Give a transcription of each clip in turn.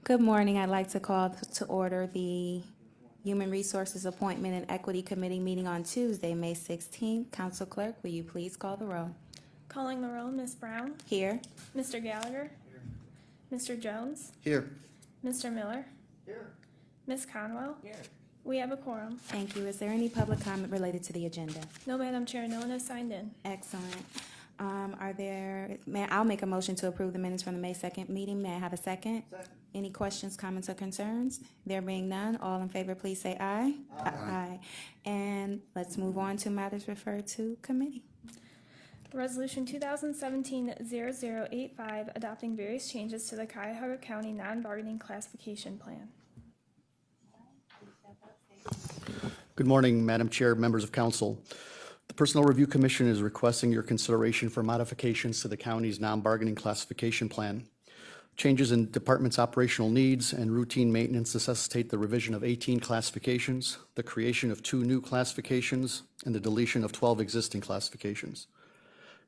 Good morning. I'd like to call to order the Human Resources Appointment and Equity Committee meeting on Tuesday, May 16th. Council Clerk, will you please call the roll? Calling the roll, Ms. Brown, Here. Mr. Gallagher, Mr. Jones, Here. Mr. Miller, Here. Ms. Conwell. Here. We have a quorum. Thank you. Is there any public comment related to the agenda? No, Madam Chair, no one has signed in. Excellent. I'll make a motion to approve the minutes from the May 2nd meeting. May I have a second? Second. Any questions, comments, or concerns? There being none, all in favor, please say aye. Aye. And let's move on to matters referred to committee. Resolution 2017-0085, adopting various changes to the Cuyahoga County non-bargaining classification plan. Good morning, Madam Chair, members of council. The Personnel Review Commission is requesting your consideration for modifications to the county's non-bargaining classification plan. Changes in department's operational needs and routine maintenance necessitate the revision of 18 classifications, the creation of 2 new classifications, and the deletion of 12 existing classifications.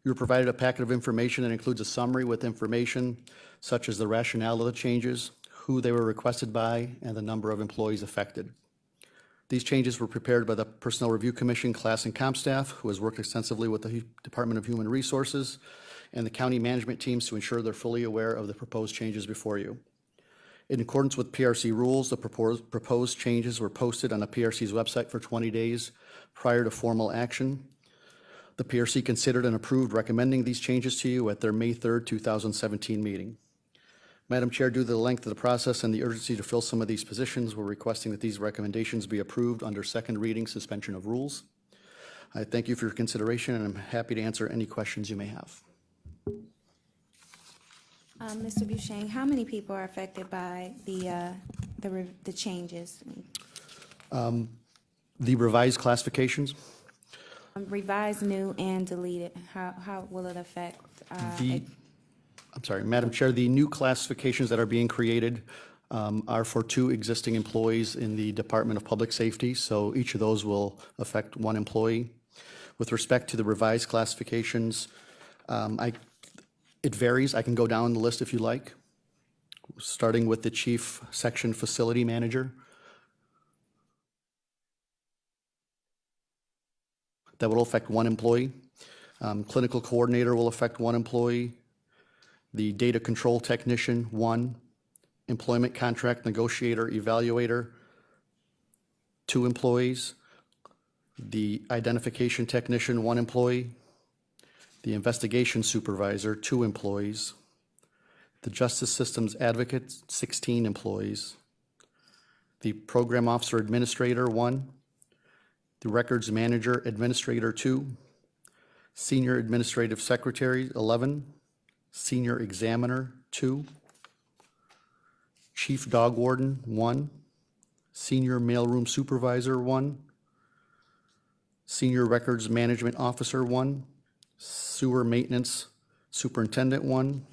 You were provided a packet of information that includes a summary with information such as the rationale of the changes, who they were requested by, and the number of employees affected. These changes were prepared by the Personnel Review Commission class and comp staff, who has worked extensively with the Department of Human Resources and the county management teams to ensure they're fully aware of the proposed changes before you. In accordance with PRC rules, the proposed changes were posted on the PRC's website for 20 days prior to formal action. The PRC considered and approved recommending these changes to you at their May 3rd, 2017 meeting. Madam Chair, due to the length of the process and the urgency to fill some of these positions, we're requesting that these recommendations be approved under second reading suspension of rules. I thank you for your consideration, and I'm happy to answer any questions you may have. Mr. Bushang, how many people are affected by the changes? The revised classifications, Revised, new, and deleted, how will it affect? I'm sorry, Madam Chair, the new classifications that are being created are for 2 existing employees in the Department of Public Safety, so each of those will affect 1 employee. With respect to the revised classifications, it varies. I can go down the list if you like, starting with the Chief Section Facility Manager. That will affect 1 employee. Clinical Coordinator will affect 1 employee. The Data Control Technician, 1. Employment Contract Negotiator Evaluator, 2 employees. The Identification Technician, 1 employee. The Investigation Supervisor, 2 employees. The Justice Systems Advocate, 16 employees. The Program Officer Administrator, 1. The Records Manager Administrator, 2. Senior Administrative Secretary, 11. Senior Examiner, 2. Chief Dog Warden, 1. Senior Mailroom Supervisor, 1. Senior Records Management Officer, 1. Sewer Maintenance Superintendent, 1.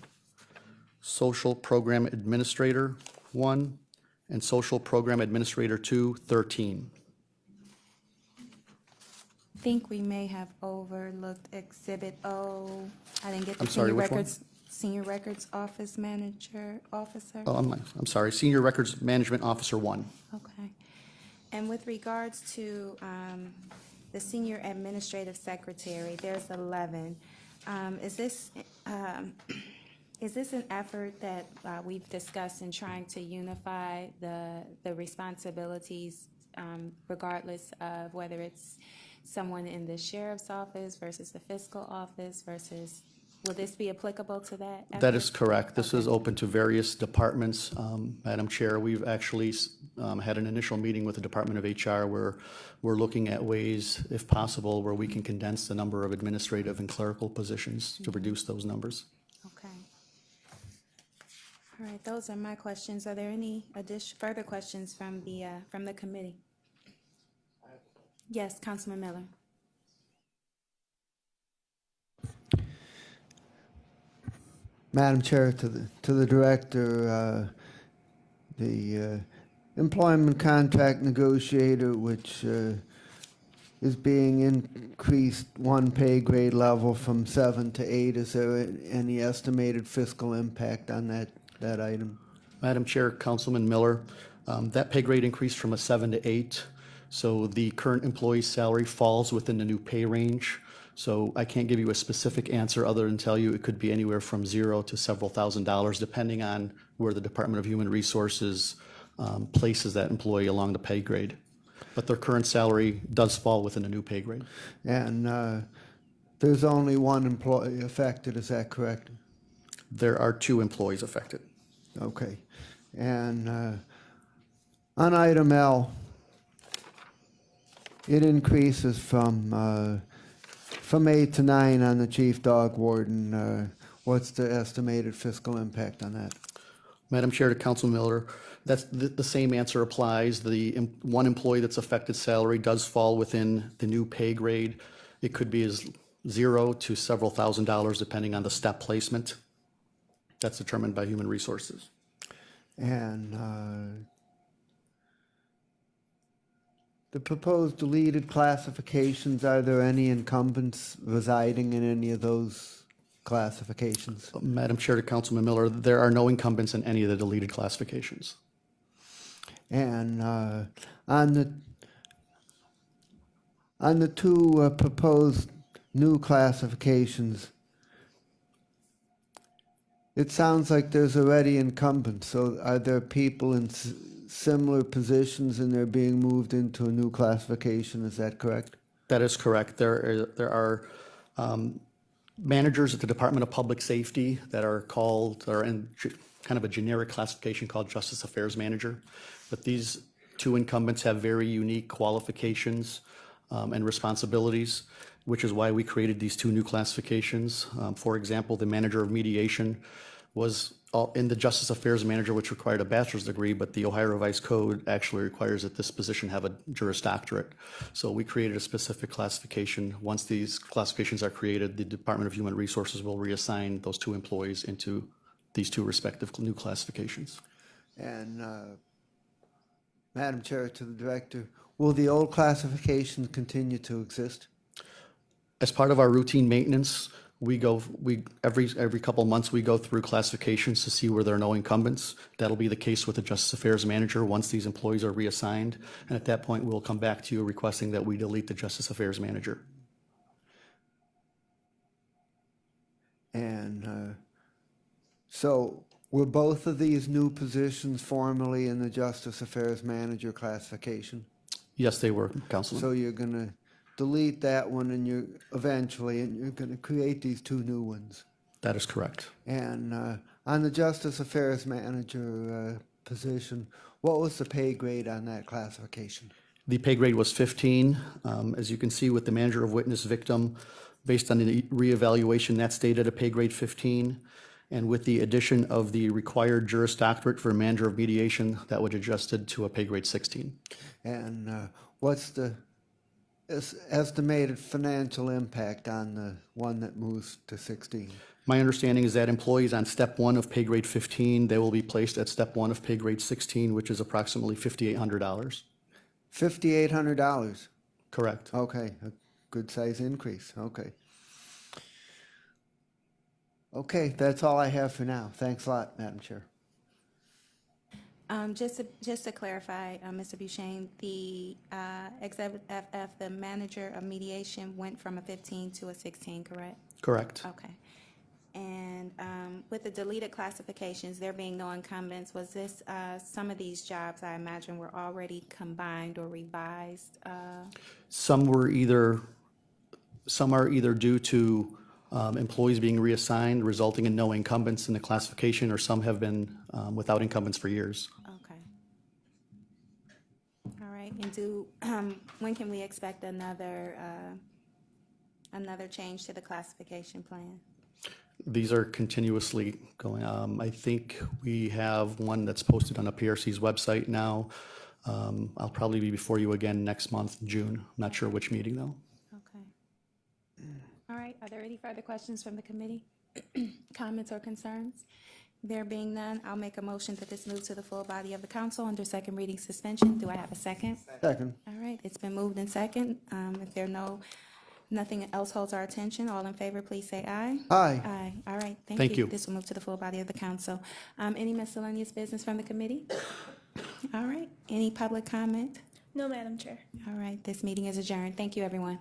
Social Program Administrator, 1. And Social Program Administrator 2, 13. I think we may have overlooked Exhibit O. I didn't get the I'm sorry, which one? Senior Records Office Manager, Officer. Oh, I'm sorry, Senior Records Management Officer 1. Okay. And with regards to the Senior Administrative Secretary, there's 11. Is this an effort that we've discussed in trying to unify the responsibilities, regardless of whether it's someone in the sheriff's office versus the fiscal office versus, will this be applicable to that effort? That is correct. This is open to various departments. Madam Chair, we've actually had an initial meeting with the Department of HR where we're looking at ways, if possible, where we can condense the number of administrative and clerical positions to reduce those numbers. Okay. All right, those are my questions. Are there any further questions from the committee? Yes, Councilman Miller. Madam Chair, to the director, the employment contract negotiator, which is being increased 1 pay grade level from 7 to 8. Is there any estimated fiscal impact on that item? Madam Chair, Councilman Miller, that pay grade increased from a 7 to 8. So the current employee's salary falls within the new pay range. So I can't give you a specific answer other than tell you it could be anywhere from $0 to several $1,000s, depending on where the Department of Human Resources places that employee along the pay grade. But their current salary does fall within the new pay grade. And there's only one employee affected, is that correct? There are 2 employees affected. Okay. And on item L, it increases from 8 to 9 on the chief dog warden. What's the estimated fiscal impact on that? Madam Chair, to Council Miller, that's the same answer applies. The one employee that's affected salary does fall within the new pay grade. It could be as $0 to several $1,000s depending on the step placement. That's determined by Human Resources. And the proposed deleted classifications, are there any incumbents residing in any of those classifications? Madam Chair, to Councilman Miller, there are no incumbents in any of the deleted classifications. And on the 2 proposed new classifications, it sounds like there's already incumbents. So are there people in similar positions and they're being moved into a new classification? Is that correct? That is correct. There are managers at the Department of Public Safety that are in kind of a generic classification called Justice Affairs Manager. But these 2 incumbents have very unique qualifications and responsibilities, which is why we created these 2 new classifications. For example, the Manager of Mediation was in the Justice Affairs Manager, which required a bachelor's degree, but the Ohio Revised Code actually requires that this position have a Juris Doctorate. So we created a specific classification. Once these classifications are created, the Department of Human Resources will reassign those 2 employees into these 2 respective new classifications. And Madam Chair, to the Director, will the old classifications continue to exist? As part of our routine maintenance, every couple of months, we go through classifications to see where there are no incumbents. That'll be the case with the Justice Affairs Manager once these employees are reassigned. And at that point, we'll come back to you requesting that we delete the Justice Affairs Manager. And so were both of these new positions formerly in the Justice Affairs Manager classification? Yes, they were, Councilman. So you're going to delete that one and you're going to create these 2 new ones. That is correct. And on the Justice Affairs Manager position, what was the pay grade on that classification? The pay grade was 15. As you can see with the Manager of Witness Victim, based on the reevaluation, that stayed at a pay grade 15. And with the addition of the required Juris Doctorate for Manager of Mediation, that would adjusted to a pay grade 16. And what's the estimated financial impact on the one that moves to 16? My understanding is that employees on step 1 of pay grade 15, they will be placed at step 1 of pay grade 16, which is approximately $5,800. $5,800? Correct. Okay, a good size increase, okay. Okay, that's all I have for now. Thanks a lot, Madam Chair. Just to clarify, Mr. Buchanan, the Exhibit FF, the Manager of Mediation went from a 15 to a 16, correct? Correct. Okay. And with the deleted classifications, there being no incumbents, was this, some of these jobs, I imagine, were already combined or revised? Some are either due to employees being reassigned, resulting in no incumbents in the classification, or some have been without incumbents for years. Okay. All right, and when can we expect another change to the classification plan? These are continuously going. I think we have one that's posted on the PRC's website now. I'll probably be before you again next month, June. I'm not sure which meeting though. Okay. All right, are there any further questions from the committee? Comments or concerns? There being none, I'll make a motion that this move to the full body of the council under 2nd reading suspension. Do I have a second? Second. All right, it's been moved in second. If there are no Nothing else holds our attention. All in favor, please say aye. Aye. Aye. All right, Thank thank you. you. This will move to the full body of the council. Any miscellaneous business from the committee? All right, any public comment? No, Madam Chair. All right, this meeting is adjourned. Thank you, everyone.